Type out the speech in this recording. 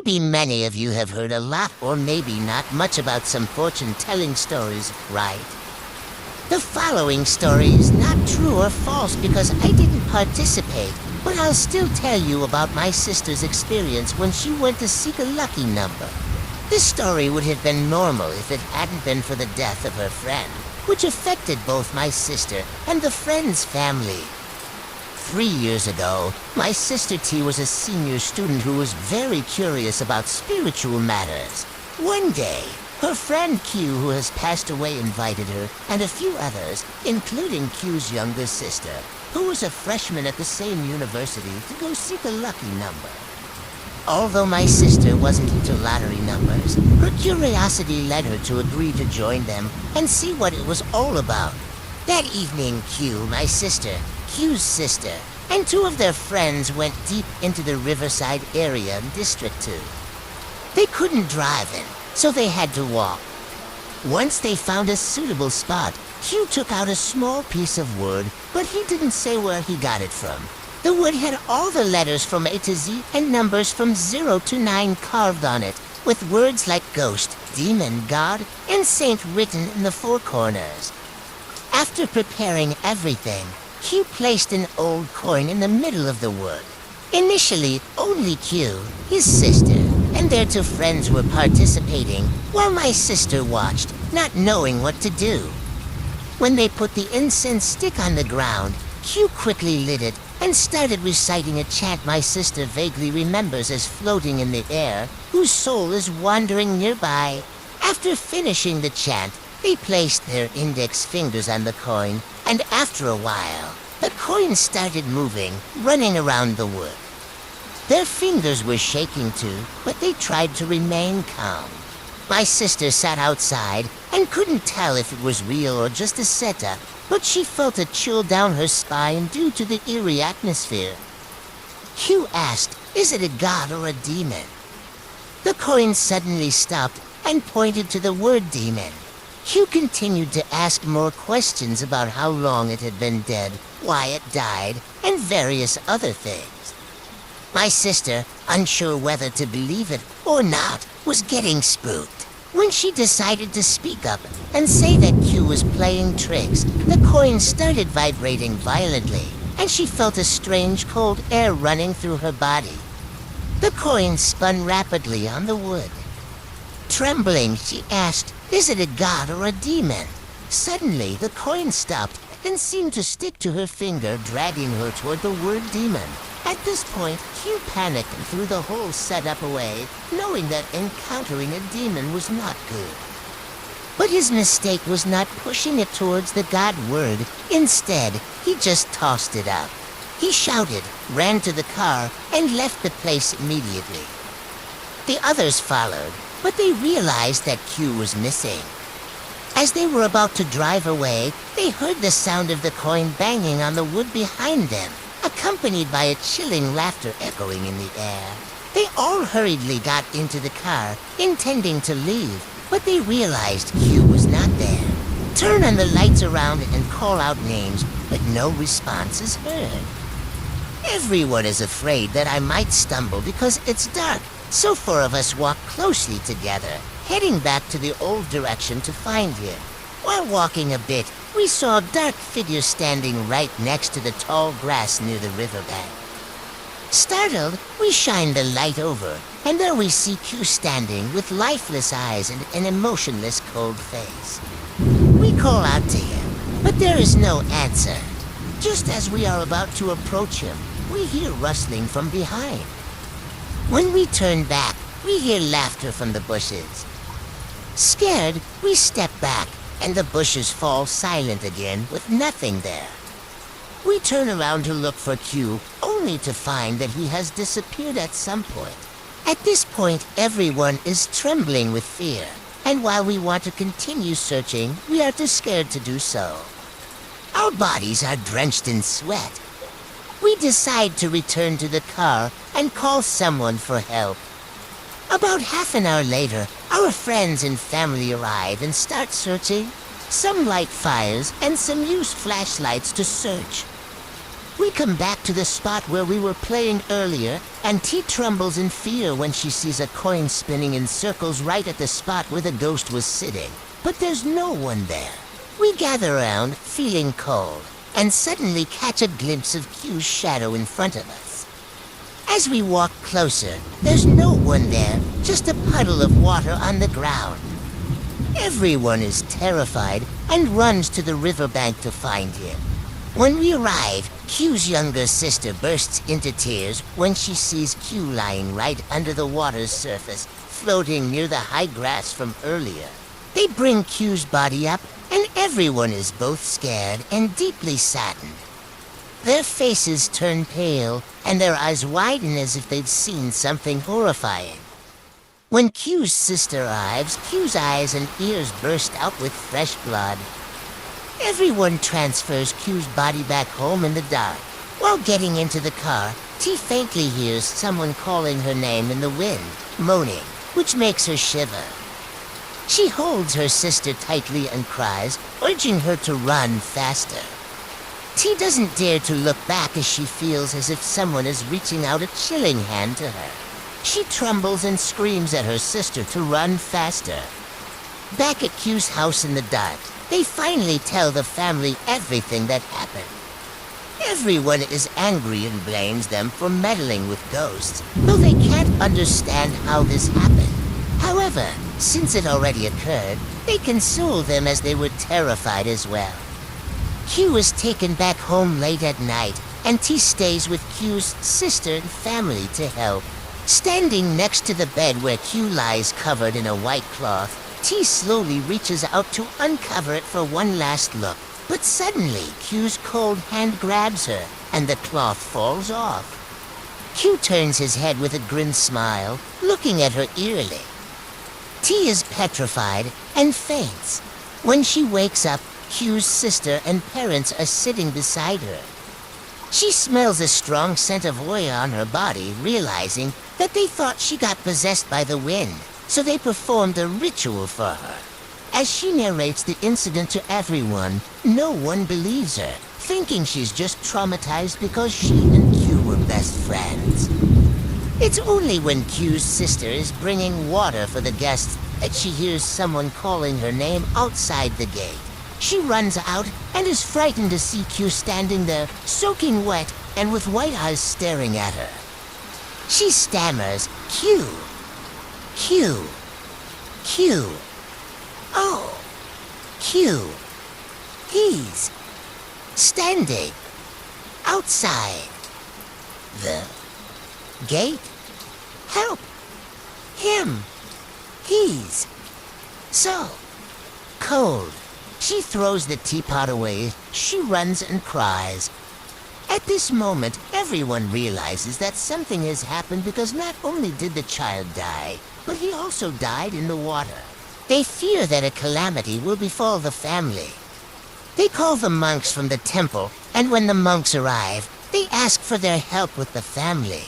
Maybe many of you have heard a lot or maybe not much about some fortune-telling stories, right? The following story is not true or false because I didn't participate, but I'll still tell you about my sister's experience when she went to seek a lucky number. This story would have been normal if it hadn't been for the death of her friend, which affected both my sister and the friend's family. 3 years ago, my sister T was a senior student who was very curious about spiritual matters. One day, her friend Q, who has passed away, invited her and a few others, including Q's younger sister, who was a freshman at the same university, to go seek a lucky number. Although my sister wasn't into lottery numbers, her curiosity led her to agree to join them and see what it was all about. That evening, Q, my sister, Q's sister, and 2 of their friends went deep into the Riverside area in District 2. They couldn't drive in, so they had to walk. Once they found a suitable spot, Q took out a small piece of wood, but he didn't say where he got it from. The wood had all the letters from A to Z and numbers from 0 to 9 carved on it, with words like ghost, demon, God, and saint written in the 4 corners. After preparing everything, Q placed an old coin in the middle of the wood. Initially, only Q, his sister, and their 2 friends were participating, while my sister watched, not knowing what to do. When they put the incense stick on the ground, Q quickly lit it and started reciting a chant my sister vaguely remembers as floating in the air, whose soul is wandering nearby. After finishing the chant, they placed their index fingers on the coin, and after a while, the coin started moving, running around the wood. Their fingers were shaking too, but they tried to remain calm. My sister sat outside and couldn't tell if it was real or just a setup, but she felt a chill down her spine due to the eerie atmosphere. Q asked, "Is it a god or a demon?" The coin suddenly stopped and pointed to the word demon. Q continued to ask more questions about how long it had been dead, why it died, and various other things. My sister, unsure whether to believe it or not, was getting spooked. When she decided to speak up and say that Q was playing tricks, the coin started vibrating violently, and she felt a strange cold air running through her body. The coin spun rapidly on the wood. Trembling, she asked, "Is it a god or a demon?" Suddenly, the coin stopped and seemed to stick to her finger, dragging her toward the word demon. At this point, Q panicked and threw the whole setup away, knowing that encountering a demon was not good. But his mistake was not pushing it towards the god word. Instead, he just tossed it out. He shouted, ran to the car, and left the place immediately. The others followed, but they realized that Q was missing. As they were about to drive away, they heard the sound of the coin banging on the wood behind them, accompanied by a chilling laughter echoing in the air. They all hurriedly got into the car, intending to leave, but they realized Q was not there. Turn on the lights around and call out names, but no response is heard. Everyone is afraid that I might stumble because it's dark, so 4 of us walk closely together, heading back to the old direction to find him. While walking a bit, we saw a dark figure standing right next to the tall grass near the riverbank. Startled, we shine the light over, and there we see Q standing with lifeless eyes and an emotionless, cold face. We call out to him, but there is no answer. Just as we are about to approach him, we hear rustling from behind. When we turn back, we hear laughter from the bushes. Scared, we step back, and the bushes fall silent again with nothing there. We turn around to look for Q, only to find that he has disappeared at some point. At this point, everyone is trembling with fear, and while we want to continue searching, we are too scared to do so. Our bodies are drenched in sweat. We decide to return to the car and call someone for help. About half an hour later, our friends and family arrive and start searching. Some light fires and some use flashlights to search. We come back to the spot where we were playing earlier, and T trembles in fear when she sees a coin spinning in circles right at the spot where the ghost was sitting. But there's no one there. We gather around, feeling cold, and suddenly catch a glimpse of Q's shadow in front of us. As we walk closer, there's no one there, just a puddle of water on the ground. Everyone is terrified and runs to the riverbank to find him. When we arrive, Q's younger sister bursts into tears when she sees Q lying right under the water's surface, floating near the high grass from earlier. They bring Q's body up, and everyone is both scared and deeply saddened. Their faces turn pale, and their eyes widen as if they've seen something horrifying. When Q's sister arrives, Q's eyes and ears burst out with fresh blood. Everyone transfers Q's body back home in the dark. While getting into the car, T faintly hears someone calling her name in the wind, moaning, which makes her shiver. She holds her sister tightly and cries, urging her to run faster. T doesn't dare to look back as she feels as if someone is reaching out a chilling hand to her. She trembles and screams at her sister to run faster. Back at Q's house in the dark, they finally tell the family everything that happened. Everyone is angry and blames them for meddling with ghosts, though they can't understand how this happened. However, since it already occurred, they console them as they were terrified as well. Q is taken back home late at night, and T stays with Q's sister and family to help. Standing next to the bed where Q lies covered in a white cloth, T slowly reaches out to uncover it for one last look. But suddenly, Q's cold hand grabs her, and the cloth falls off. Q turns his head with a grim smile, looking at her eerily. T is petrified and faints. When she wakes up, Q's sister and parents are sitting beside her. She smells a strong scent of oil on her body, realizing that they thought she got possessed by the wind, so they performed a ritual for her. As she narrates the incident to everyone, no one believes her, thinking she's just traumatized because she and Q were best friends. It's only when Q's sister is bringing water for the guests that she hears someone calling her name outside the gate. She runs out and is frightened to see Q standing there, soaking wet and with white eyes staring at her. She stammers, Q, Q, Q. Oh, Q. He's standing outside the gate. Help him. He's so cold. She throws the teapot away. She runs and cries. At this moment, everyone realizes that something has happened because not only did the child die, but he also died in the water. They fear that a calamity will befall the family. They call the monks from the temple, and when the monks arrive, they ask for their help with the family.